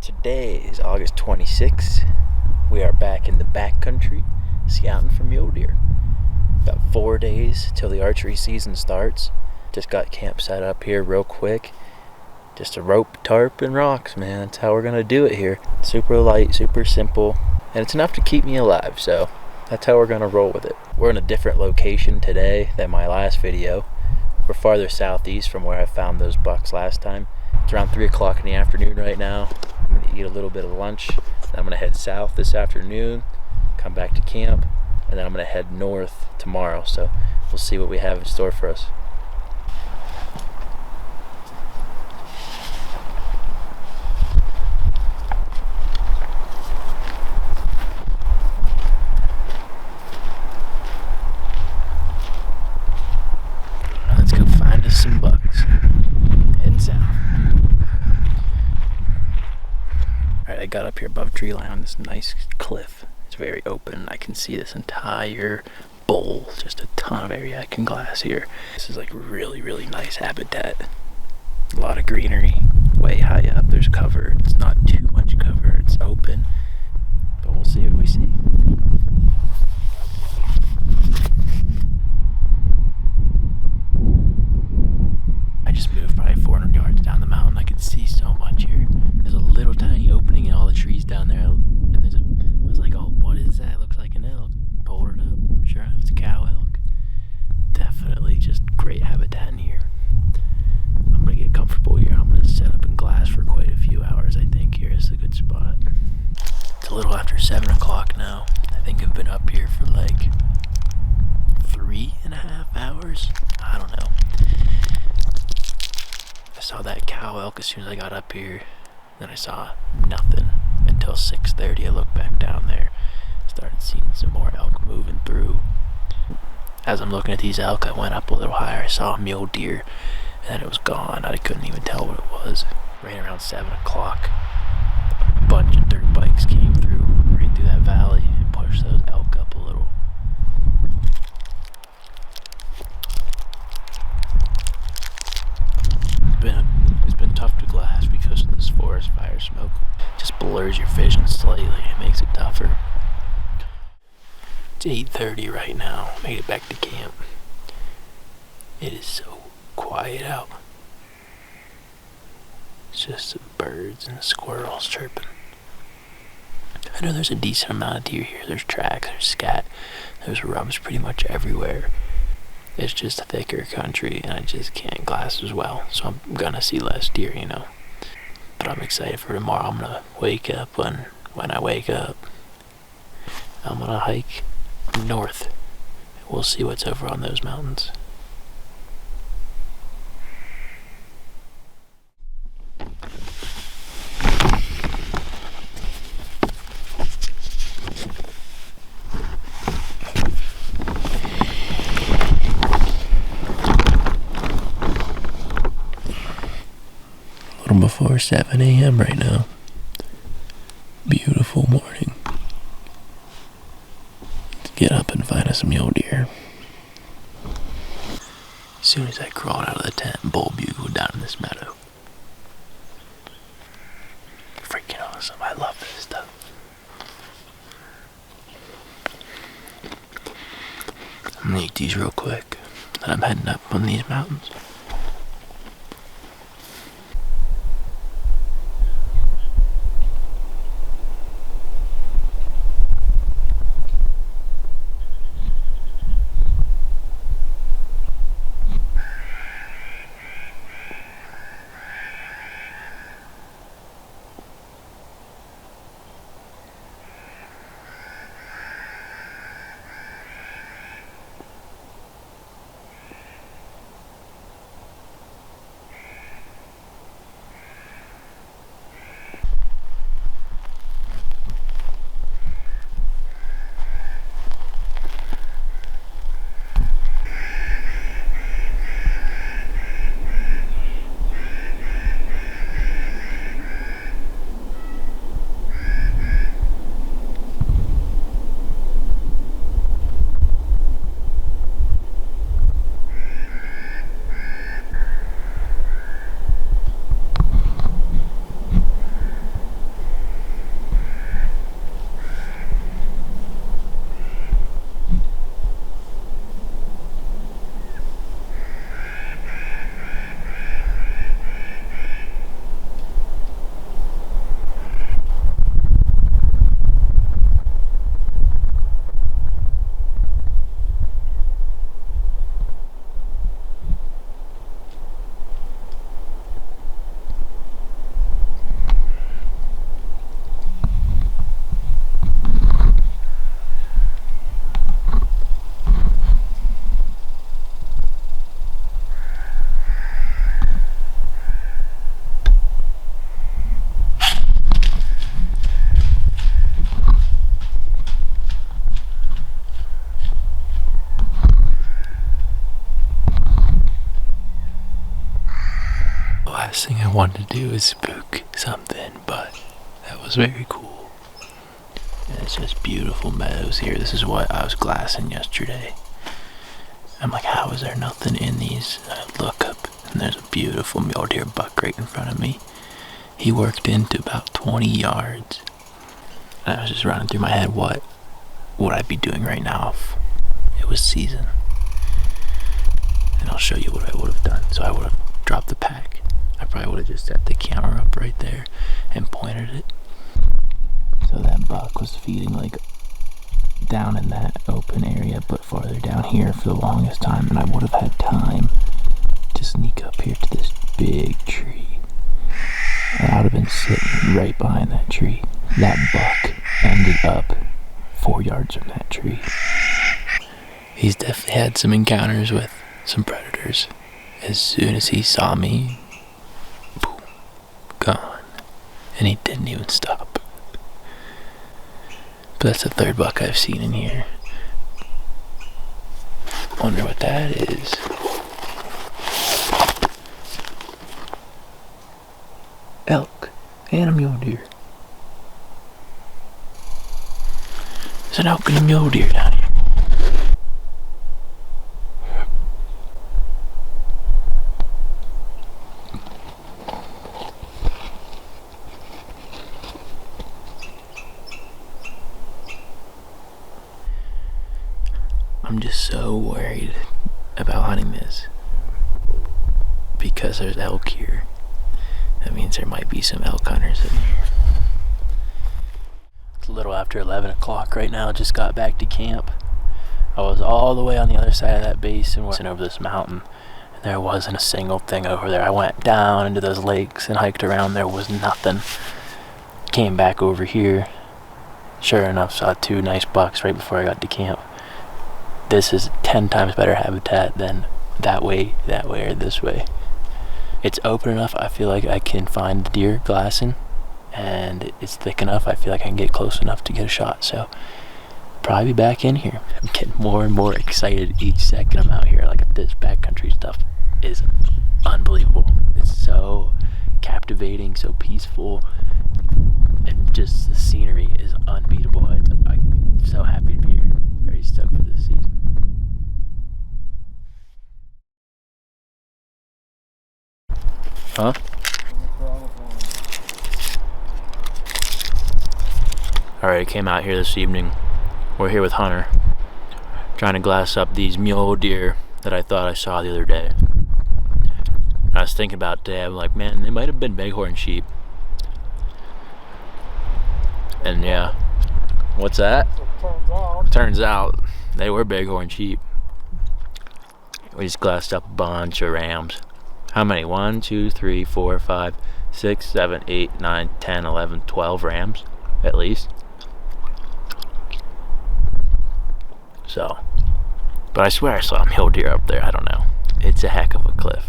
Today is August 26th. We are back in the backcountry scouting for mule deer. About 4 days till the archery season starts. Just got camp set up here real quick. Just a rope, tarp, and rocks, man. That's how we're gonna do it here. Super light, super simple, and it's enough to keep me alive, so that's how we're gonna roll with it. We're in a different location today than my last video. We're farther southeast from where I found those bucks last time. It's around 3 o'clock in the afternoon right now. I'm gonna eat a little bit of lunch, then I'm gonna head south this afternoon, come back to camp, and then I'm gonna head north tomorrow. So we'll see what we have in store for us. Let's go find us some bucks. Heading south. Alright, I got up here above tree line on this nice cliff. It's very open. I can see this entire bowl, just a ton of area I can glass here. This is like really, really nice habitat. A lot of greenery, way high up. There's cover. It's not too much cover. It's open, but we'll see what we see. I just moved probably 400 yards down the mountain. I can see so much here. There's a little tiny opening in all the trees down there, and I was like, oh, what is that? It looks like an elk. Pulled it up. Sure enough, it's a cow elk. Definitely just great habitat in here. I'm gonna get comfortable here. I'm gonna set up in glass for quite a few hours. I think here is a good spot. It's a little after 7 o'clock now. I think I've been up here for like 3.5 hours. I don't know. I saw that cow elk as soon as I got up here. Then I saw nothing until 6:30. I looked back down there, started seeing some more elk moving through. As I'm looking at these elk, I went up a little higher. I saw a mule deer, and then it was gone. I couldn't even tell what it was. Right around 7 o'clock, a bunch of dirt bikes came through, right through that valley, and pushed those elk up a little. It's been tough to glass because of this forest fire smoke. Just blurs your vision slightly. It makes it tougher. It's 8:30 right now. Made it back to camp. It is so quiet out. It's just the birds and the squirrels chirping. I know there's a decent amount of deer here. There's tracks, there's scat, there's rubs pretty much everywhere. It's just a thicker country, and I just can't glass as well, so I'm gonna see less deer, you know. But I'm excited for tomorrow. I'm gonna wake up when I wake up. I'm gonna hike north. We'll see what's over on those mountains. Before 7 a.m. right now. Beautiful morning. Let's get up and find us some mule deer. As soon as I crawled out of the tent, bull bugled down in this meadow. Freaking awesome. I love this stuff. I'm gonna eat these real quick. Then I'm heading up on these mountains. last thing I wanted to do is spook something, but that was very cool. And it's just beautiful meadows here. This is what I was glassing yesterday. I'm like, how is there nothing in these? I look up, and there's a beautiful mule deer buck right in front of me. He worked into about 20 yards. And I was just running through my head, what would I be doing right now if it was season? And I'll show you what I would have done. So I would have dropped the pack. I probably would have just set the camera up right there and pointed it. So that buck was feeding like down in that open area, but farther down here for the longest time, and I would have had time to sneak up here to this big tree, and I would have been sitting right behind that tree. That buck ended up 4 yards from that tree. He's definitely had some encounters with some predators. As soon as he saw me, boom, gone, and he didn't even stop. But that's the third buck I've seen in here. Wonder what that is. Elk and a mule deer. There's an elk and a mule deer down here. I'm just so worried about hunting this because there's elk here. That means there might be some elk hunters in here. It's a little after 11 o'clock right now. Just got back to camp. I was all the way on the other side of that basin over this mountain. And there wasn't a single thing over there. I went down into those lakes and hiked around. There was nothing. Came back over here. Sure enough, saw 2 nice bucks right before I got to camp. This is 10 times better habitat than that way, or this way. It's open enough, I feel like I can find the deer glassing, and it's thick enough, I feel like I can get close enough to get a shot, so probably be back in here. I'm getting more and more excited each second I'm out here. Like, this backcountry stuff is unbelievable. It's so captivating, so peaceful, and just the scenery is unbeatable. I'm so happy to be here. Very stoked for this season. Huh? Alright, I came out here this evening. We're here with Hunter, trying to glass up these mule deer that I thought I saw the other day. I was thinking about today, I'm like, man, they might have been bighorn sheep. And yeah, what's that? Turns out they were bighorn sheep. We just glassed up a bunch of rams. How many? 1, 2, 3, 4, 5, 6, 7, 8, 9, 10, 11, 12 rams, at least. So, but I swear I saw a mule deer up there. I don't know. It's a heck of a cliff.